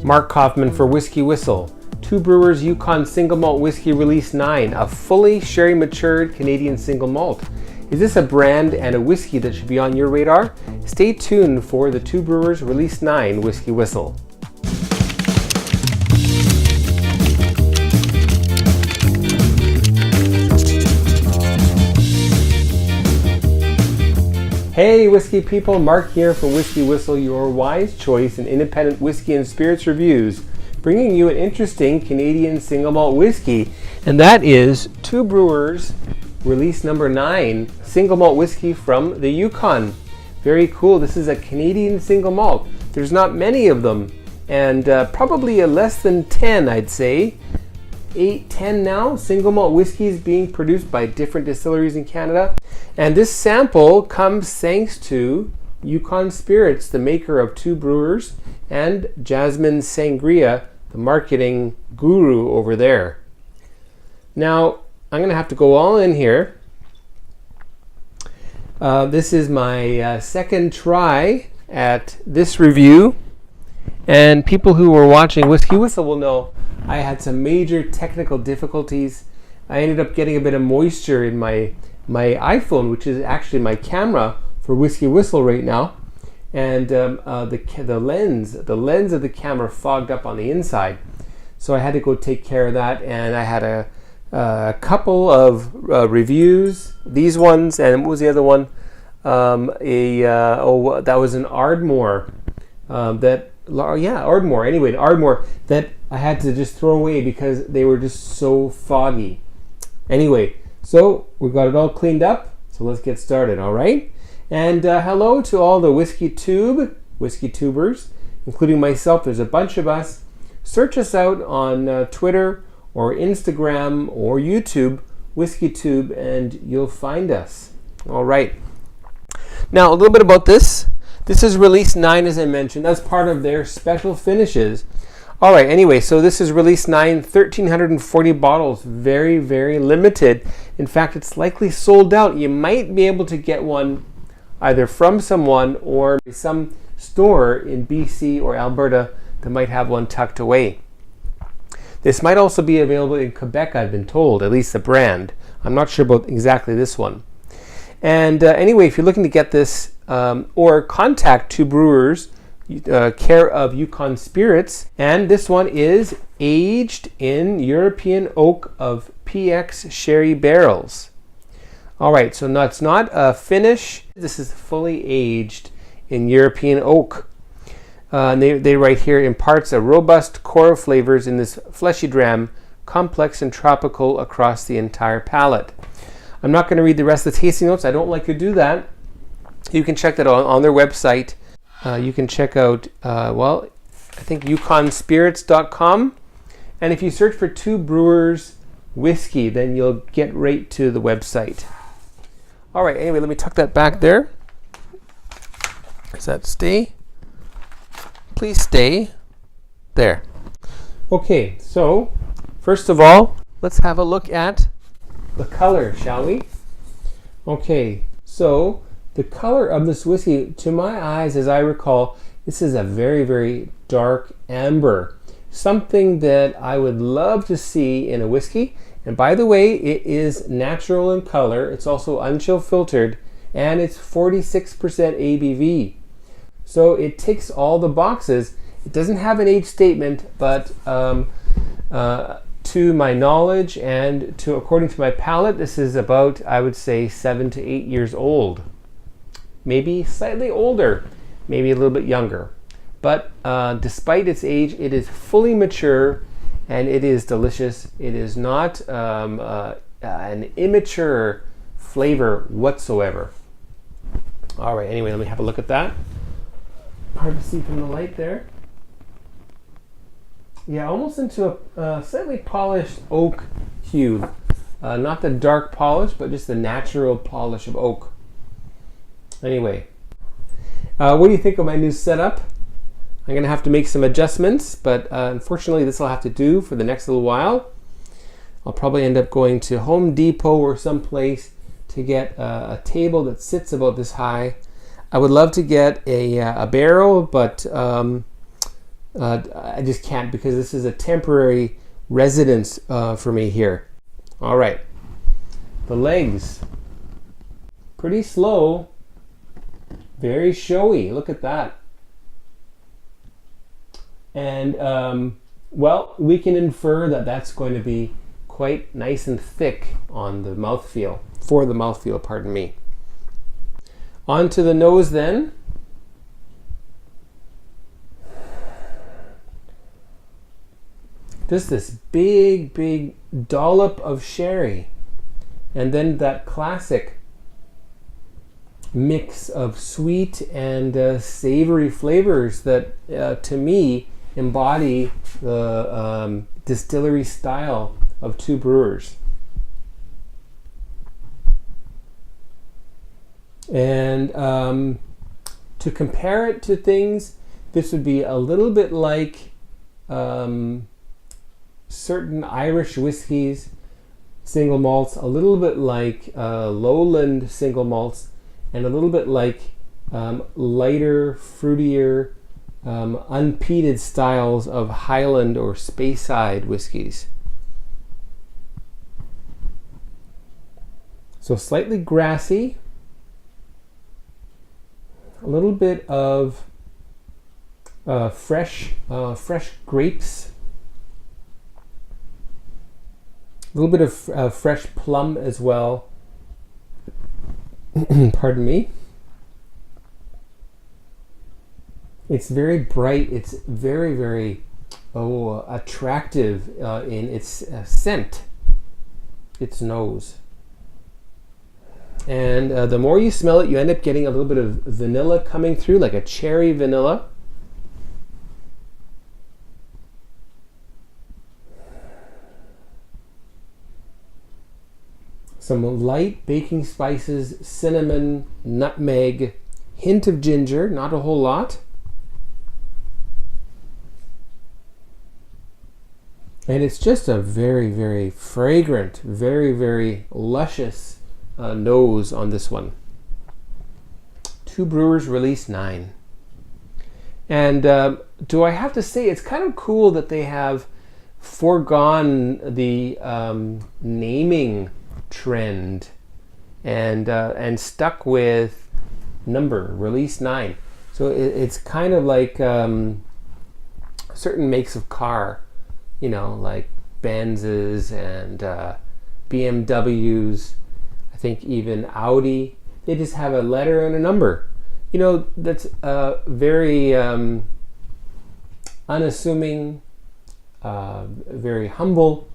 Mark Kaufman for WhiskyWhistle. Two Brewers Yukon Single Malt Whiskey Release 9, a fully sherry matured Canadian single malt. Is this a brand and a whiskey that should be on your radar? Stay tuned for the Two Brewers Release 9 WhiskyWhistle. Hey whiskey people, Mark here from WhiskyWhistle, your wise choice in independent whiskey and spirits reviews, bringing you an interesting Canadian single malt whiskey, and that is Two Brewers Release number 9 single malt whiskey from the Yukon. Very cool. This is a Canadian single malt. There's not many of them, and probably a less than 10, I'd say. 8, 10 now, single malt whiskeys being produced by different distilleries in Canada. And this sample comes thanks to Yukon Spirits, the maker of Two Brewers, and Jasmine Sangria, the marketing guru over there. Now, I'm going to have to go all in here. This is my second try at this review, and people who were watching WhiskyWhistle will know I had some major technical difficulties. I ended up getting a bit of moisture in my iPhone, which is actually my camera for WhiskyWhistle right now, and the lens of the camera fogged up on the inside, so I had to go take care of that. And I had a couple of reviews, these ones, and what was the other one? That was an Ardmore. Ardmore. Anyway, an Ardmore that I had to just throw away because they were just so foggy. Anyway, so we got it all cleaned up, so let's get started, all right? And hello to all the whiskey tubers, including myself. There's a bunch of us. Search us out on Twitter or Instagram or YouTube, WhiskyTube, and you'll find us. All right. Now, a little bit about this. This is Release 9, as I mentioned. That's part of their special finishes. All right, anyway, so this is Release 9, 1,340 bottles. Very, very limited. In fact, it's likely sold out. You might be able to get one either from someone or some store in BC or Alberta that might have one tucked away. This might also be available in Quebec, I've been told, at least the brand. I'm not sure about exactly this one. And anyway, if you're looking to get this or contact Two Brewers, care of Yukon Spirits, and this one is aged in European oak of PX sherry barrels. All right, so it's not a finish. This is fully aged in European oak. They write here, imparts a robust core of flavors in this fleshy dram, complex and tropical across the entire palate. I'm not going to read the rest of the tasting notes. I don't like to do that. You can check that on their website. You can check out, I think yukonspirits.com. And if you search for Two Brewers Whiskey, then you'll get right to the website. All right, anyway, let me tuck that back there. Does that stay? Please stay. There. Okay, so first of all, let's have a look at the color, shall we? Okay, so the color of this whiskey, to my eyes, as I recall, this is a very, very dark amber. Something that I would love to see in a whiskey. And by the way, it is natural in color. It's also unchill filtered, and it's 46% ABV. So it ticks all the boxes. It doesn't have an age statement, but to my knowledge and according to my palate, this is about, I would say, 7 to 8 years old. Maybe slightly older, maybe a little bit younger. But despite its age, it is fully mature and it is delicious. It is not an immature flavor whatsoever. All right, anyway, let me have a look at that. Hard to see from the light there. Yeah, almost into a slightly polished oak hue. Not the dark polish, but just the natural polish of oak. Anyway, what do you think of my new setup? I'm going to have to make some adjustments, but unfortunately this will have to do for the next little while. I'll probably end up going to Home Depot or someplace to get a table that sits about this high. I would love to get a barrel, but I just can't, because this is a temporary residence for me here. All right, the legs, pretty slow, very showy. Look at that. And well, we can infer that that's going to be quite nice and thick on the mouthfeel, for the mouthfeel, pardon me. On to the nose then. Just this big dollop of sherry, and then that classic mix of sweet and savory flavors that to me embody the distillery style of Two Brewers. And to compare it to things, this would be a little bit like certain Irish whiskies, single malts, a little bit like lowland single malts, and a little bit like lighter, fruitier, unpeated styles of Highland or Speyside whiskies. So slightly grassy, a little bit of fresh grapes, a little bit of fresh plum as well. Pardon me. It's very bright. It's very attractive in its scent, its nose. And the more you smell it, you end up getting a little bit of vanilla coming through, like a cherry vanilla. Some light baking spices, cinnamon, nutmeg, hint of ginger, not a whole lot. And it's just a very fragrant, very luscious nose on this one. Two Brewers Release 9. And do I have to say, it's kind of cool that they have foregone the naming trend and stuck with number, Release 9. So it's kind of like certain makes of car, you know, like Benzes and BMWs, I think even Audi. They just have a letter and a number. You know, that's very unassuming, very humble.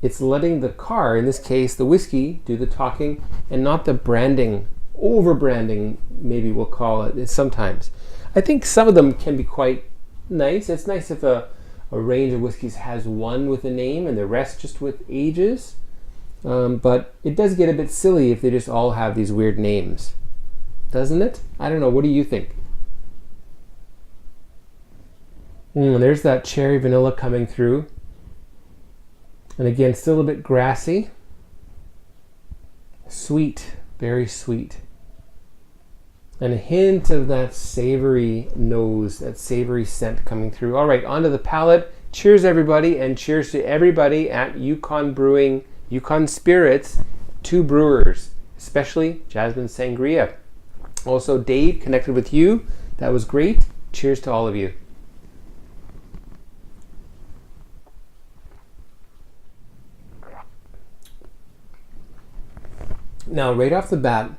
It's letting the car, in this case the whiskey, do the talking, and not the branding, over-branding, maybe we'll call it sometimes. I think some of them can be quite nice. It's nice if a range of whiskeys has one with a name and the rest just with ages. But it does get a bit silly if they just all have these weird names. Doesn't it? I don't know. What do you think? There's that cherry vanilla coming through. And again, still a bit grassy. Sweet, very sweet. And a hint of that savory nose, that savory scent coming through. All right, onto the palate. Cheers, everybody, and cheers to everybody at Yukon Brewing, Yukon Spirits, Two Brewers, especially Jasmine Sangria. Also, Dave, connected with you. That was great. Cheers to all of you. Now, right off the bat,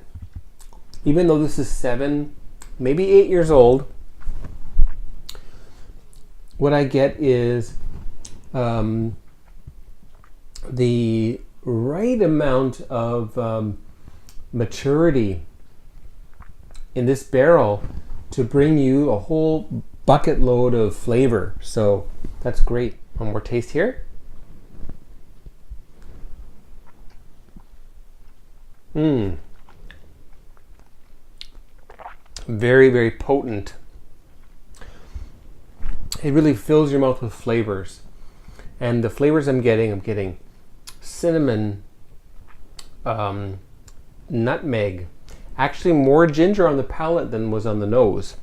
even though this is 7, maybe 8 years old, what I get is the right amount of maturity in this barrel to bring you a whole bucket load of flavor. So that's great. One more taste here. Very potent. It really fills your mouth with flavors. And the flavors I'm getting cinnamon, nutmeg, actually more ginger on the palate than was on the nose.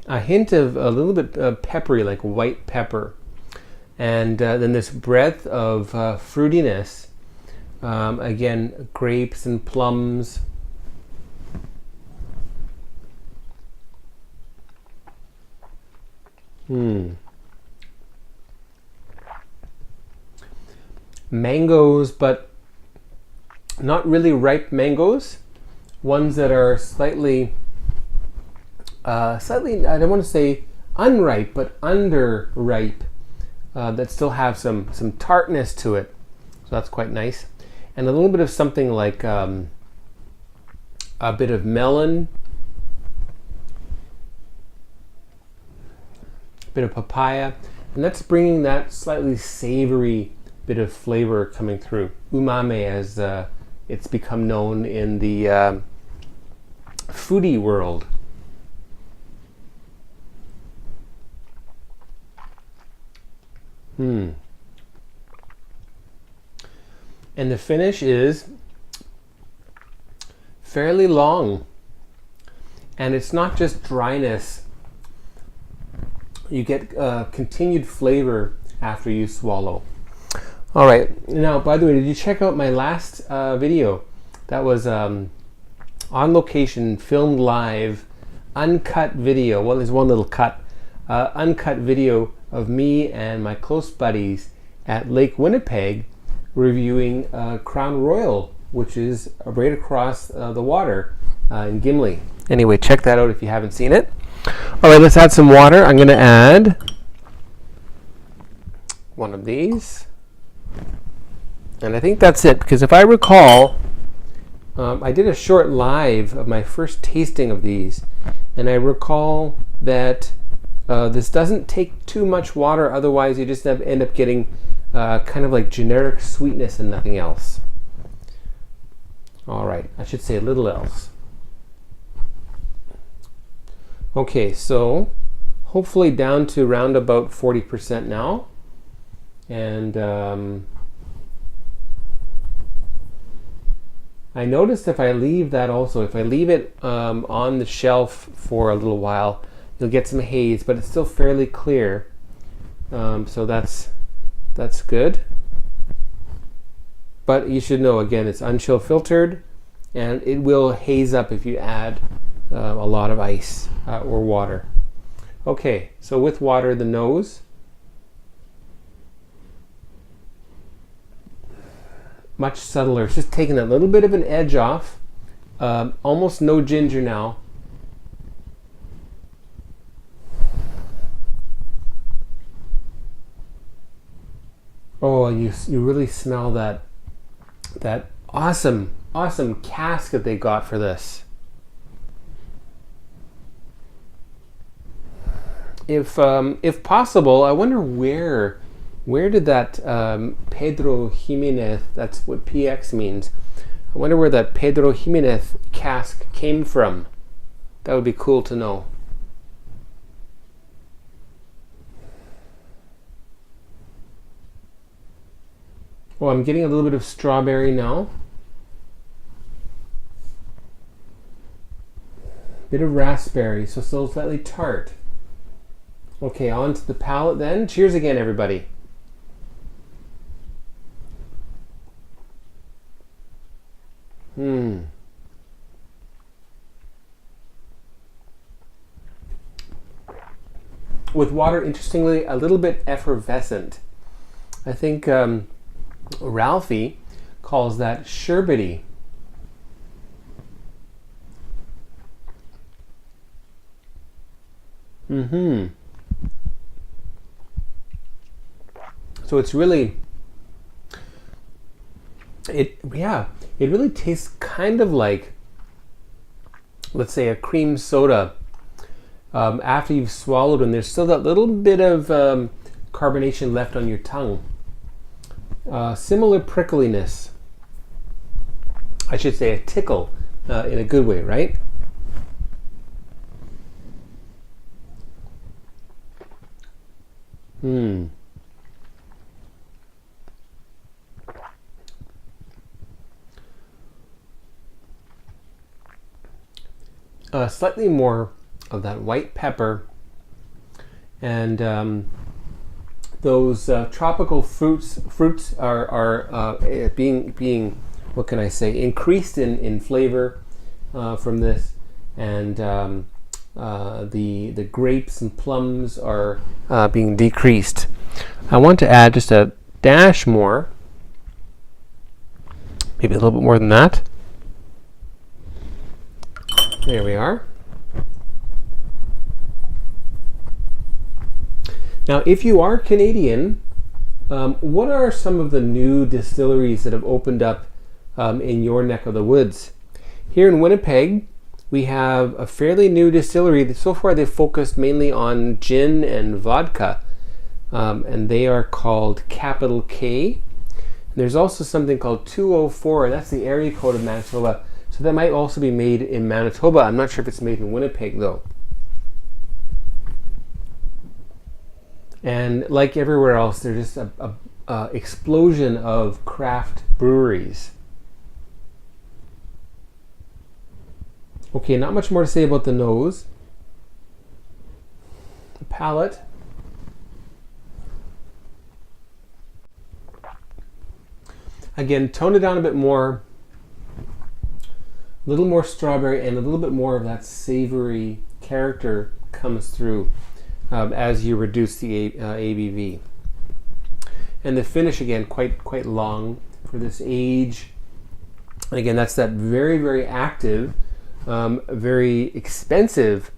a hint of a little bit peppery, like white pepper. And then this breadth of fruitiness. Again, grapes and plums. Mangoes, but not really ripe mangoes. Ones that are slightly, I don't want to say unripe, but underripe, that still have some tartness to it. So that's quite nice. And a little bit of something like a bit of melon, a bit of papaya, and that's bringing that slightly savory bit of flavor coming through. Umame, as it's become known in the foodie world. And the finish is fairly long. And it's not just dryness. You get continued flavor after you swallow. All right. Now, by the way, did you check out my last video? That was on location, filmed live, uncut video. Well, there's one little cut. Uncut video of me and my close buddies at Lake Winnipeg reviewing Crown Royal, which is right across the water in Gimli. Anyway, check that out if you haven't seen it. All right, let's add some water. I'm going to add one of these. And I think that's it, because if I recall, I did a short live of my first tasting of these, and I recall that this doesn't take too much water, otherwise you just end up getting kind of like generic sweetness and nothing else. All right, I should say a little else. Okay, so hopefully down to around about 40% now. And I noticed if I leave that also, if I leave it on the shelf for a little while, you'll get some haze, but it's still fairly clear. So that's good. But you should know, again, it's unchill filtered, and it will haze up if you add a lot of ice or water. Okay, so with water, the nose. Much subtler. It's just taking a little bit of an edge off. Almost no ginger now. Oh, and you really smell that awesome cask that they got for this. If possible, I wonder where did that Pedro Jimenez, that's what PX means, I wonder where that Pedro Jimenez cask came from. That would be cool to know. Oh, I'm getting a little bit of strawberry now. Bit of raspberry, so still slightly tart. Okay, on to the palate then. Cheers again, everybody. With water, interestingly, a little bit effervescent. I think Ralphie calls that sherbety. So it's really, it really tastes kind of like, let's say, a cream soda after you've swallowed, and there's still that little bit of carbonation left on your tongue. Similar prickliness. I should say a tickle in a good way, right? Slightly more of that white pepper and those tropical fruits are being what can I say, increased in flavor from this, and the grapes and plums are being decreased. I want to add just a dash more, maybe a little bit more than that. There we are. Now, if you are Canadian, what are some of the new distilleries that have opened up in your neck of the woods? Here in Winnipeg, we have a fairly new distillery. So far, they've focused mainly on gin and vodka, and they are called Capital K. And there's also something called 204, and that's the area code of Manitoba. So that might also be made in Manitoba. I'm not sure if it's made in Winnipeg, though. And like everywhere else, there's just a explosion of craft breweries. Okay, not much more to say about the nose. The palate. Again, tone it down a bit more. A little more strawberry and a little bit more of that savory character comes through as you reduce the ABV. And the finish, again, quite long for this age. And again, that's that very, very active, very expensive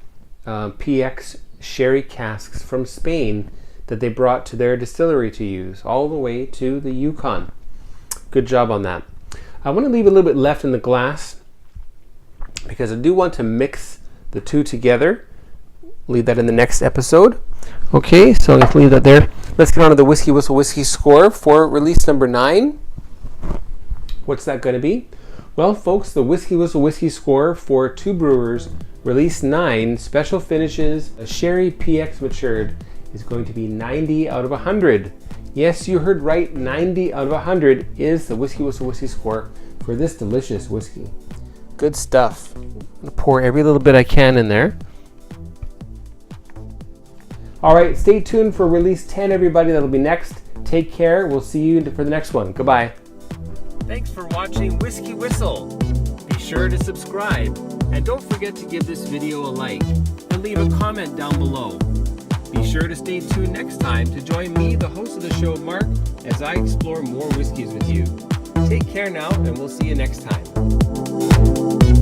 PX sherry casks from Spain that they brought to their distillery to use, all the way to the Yukon. Good job on that. I want to leave a little bit left in the glass because I do want to mix the two together. Leave that in the next episode. Okay, so let's leave that there. Let's get on to the WhiskyWhistle whiskey score for release number 9. What's that going to be? Well, folks, the WhiskyWhistle whiskey score for Two Brewers Release 9 Special Finishes, a Sherry PX Matured, is going to be 90 out of 100. Yes, you heard right, 90 out of 100 is the WhiskyWhistle whiskey score for this delicious whiskey. Good stuff. I'm going to pour every little bit I can in there. All right, stay tuned for release 10, everybody. That'll be next. Take care. We'll see you for the next one. Goodbye. Thanks for watching Whiskey Whistle. Be sure to subscribe, and don't forget to give this video a like and leave a comment down below. Be sure to stay tuned next time to join me, the host of the show, Mark, as I explore more whiskeys with you. Take care now, and we'll see you next time.